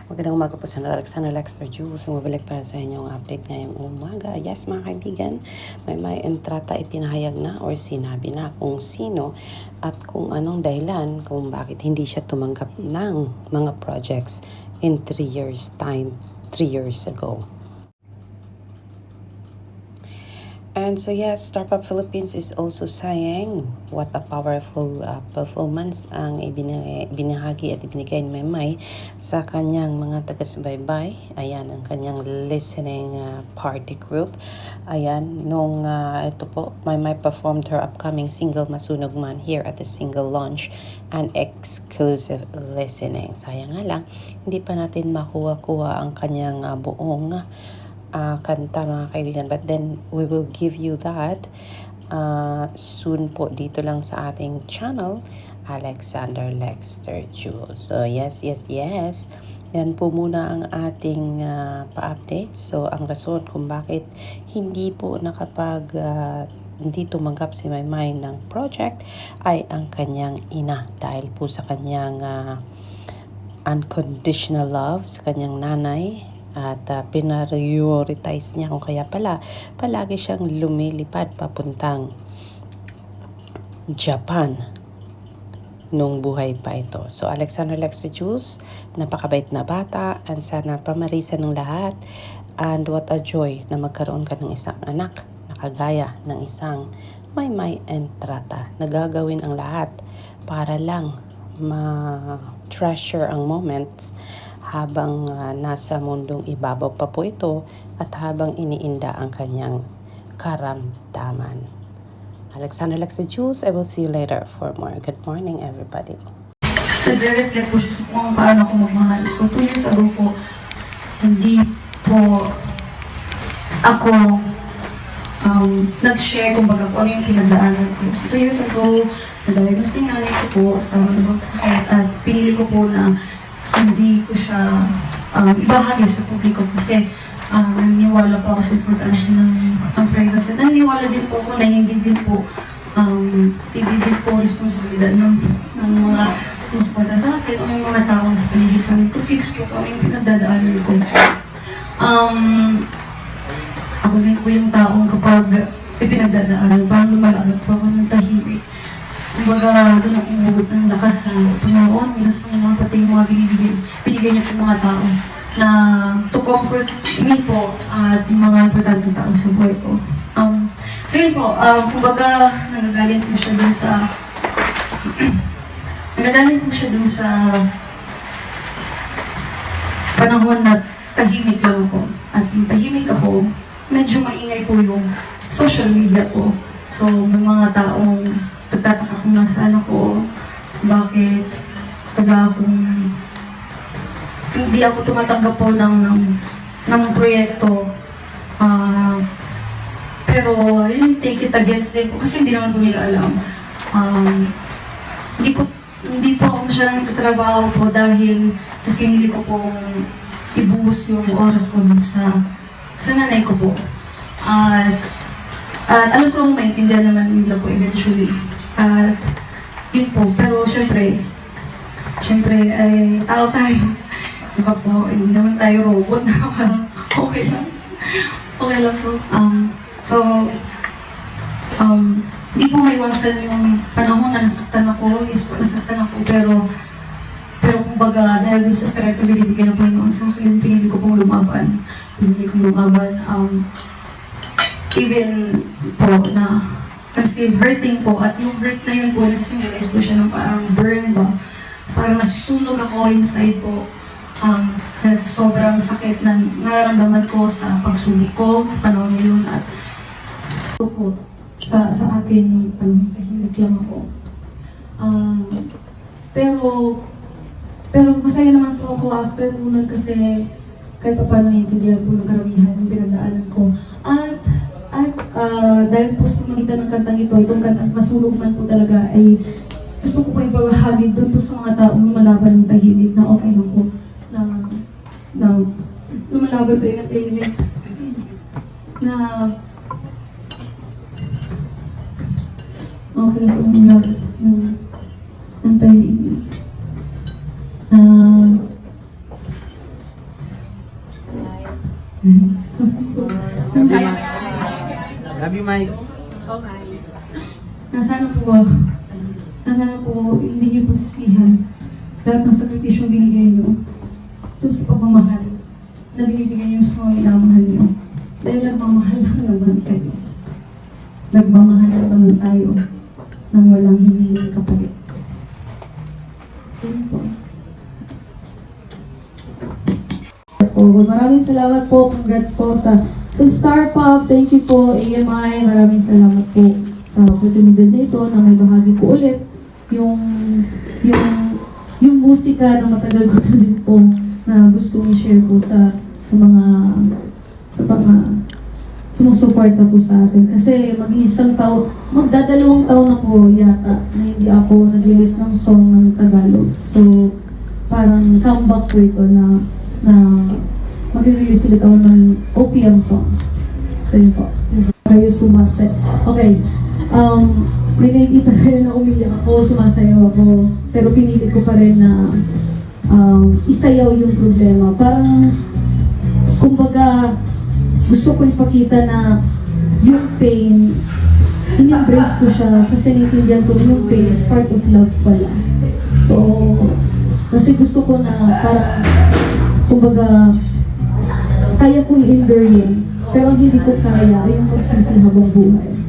Magandang umaga po sa Alexander Lexter Jules. Mabalik para sa inyong update ngayong umaga. Yes mga kaibigan, may entrata ipinahayag na or sinabi na kung sino at kung anong dahilan kung bakit hindi siya tumanggap ng mga projects in 3 years time, 3 years ago. And so yes, Startup Philippines is also saying what a powerful performance ang binahagi at ibinigay ni Maymay sa kanyang mga taga-subaybay. Ayan, ang kanyang listening party group. Ayan, nung ito po, Maymay performed her upcoming single Masunog Man here at the single launch and exclusive listening. Sayang nga lang, hindi pa natin makuha-kuha ang kanyang buong kanta mga kaibigan, but then we will give you that soon po dito lang sa ating channel, Alexander Lexter Jules. So yes, yan po muna ang ating pa-update. So ang rason kung bakit hindi po hindi tumanggap si Maymay ng project ay ang kanyang ina, dahil po sa kanyang unconditional love sa kanyang nanay. At pinarioritize niya kung kaya palagi siyang lumilipad papuntang Japan nung buhay pa ito. So Alexander Lexter Jules, napakabait na bata, and sana pamarisan ng lahat, and what a joy na magkaroon ka ng isang anak na kagaya ng isang Maymay Entrata. Nagagawin ang lahat para lang ma-treasure ang moments habang nasa mundong ibabaw pa po ito at habang iniinda ang kanyang karamdaman. Alexander Lexter Jules, I will see you later for more. Good morning, everybody. Nagre-reflect po siya sa kung paano ako magmahal. So, 2 years ago po, hindi po ako nag-share kumbaga kung ano yung pinagdaanan ko. So, 2 years ago, na-diagnose yung nanay ko po sa malubhang sakit at pinili ko po na hindi ko siya ibahagi sa publiko kasi naniniwala po ako sa importansya ng privacy. Naniniwala din po ako na hindi din po responsibilidad ng mga sumusuporta sa akin o yung mga taong sa paligid sa amin to fix po kung yung pinagdadaanan ko. Ako din po yung taong kapag ipinagdadaanan, parang lumalakad po ako ng tahimik. Kumbaga, doon ako umugot ng lakas sa Panginoon, minas Panginoon, pati yung mga binigay niya po mga tao na to comfort me po at yung mga importanteng tao sa buhay ko. So yun po, kumbaga, nagagaling po siya dun sa panahon na tahimik lang ako. At yung tahimik ako, medyo maingay po yung social media ko. So, may mga taong nagtataka kung nasaan ako, bakit hindi ako tumatanggap po ng proyekto. Pero, yun, take it against them po, kasi hindi naman po nila alam. Hindi po ako masyadong nagtatrabaho po dahil mas pinili ko pong ibuhos yung oras ko sa nanay ko po. At alam ko maintindihan naman nila po eventually. At yun po, pero syempre ay tao tayo. Diba po, hindi naman tayo robot na parang okay lang. Okay lang po. Hindi po maiwasan yung panahon na nasaktan ako. Yes po, nasaktan ako, pero kumbaga, dahil doon sa strength na binibigyan ng Panginoon sa akin, pinili ko pong lumaban. Even po na I'm still hurting po, at yung hurt na yun po, nagsisymbolize po siya ng parang burn ba? Parang nasusunog ako inside po. Dahil sa sobrang sakit na nararamdaman ko sa pagsubok ko, sa panahon na yun, at ito po, sa akin, tahimik lang ako. Pero masaya naman po ako after po nun kasi kahit pa paano naiintindihan po ng karamihan yung pinagdaanan ko. At dahil po sa magitan ng kantang ito, itong kantang Masunog Man po talaga ay gusto ko po ibahagi doon po sa mga taong lumalaban ng tahimik na okay lang po. Na lumalaban tayo ng tahimik. Na okay lang po lumalaban ng tahimik. Love you, Mike. Nasana po hindi niyo pagsisihan lahat ng sakripisyong binigay niyo doon sa pagmamahal na binibigay niyo sa mga minamahal niyo. Dahil nagmamahal lang naman kayo. Nagmamahal lang naman tayo nang walang hinihingi kapalit. Yun po. Maraming salamat po. Congrats po sa Star Pop. Thank you po, AMI. Maraming salamat po sa oportunidad na ito na may bahagi ko ulit yung musika na matagal ko na din po na gusto i-share po sa mga sumusuporta po sa atin. Kasi mag-iisang taon, magdadalawang taon na po yata na hindi ako nag-release ng song ng Tagalog. So, parang comeback po ito na mag-release ulit ako ng OPM song. So, yun po. Kayo sumaset. Okay. May nakikita kayo na umiyak ako, sumasayaw ako, pero pinilit ko pa rin na isayaw yung problema. Parang, kumbaga, gusto ko ipakita na yung pain, in-embrace ko siya kasi naiintindihan ko na yung pain is part of love pala. So, kasi gusto ko na parang, kumbaga, kaya ko i-endure yun, pero hindi ko kaya yung magsisi habang buhay.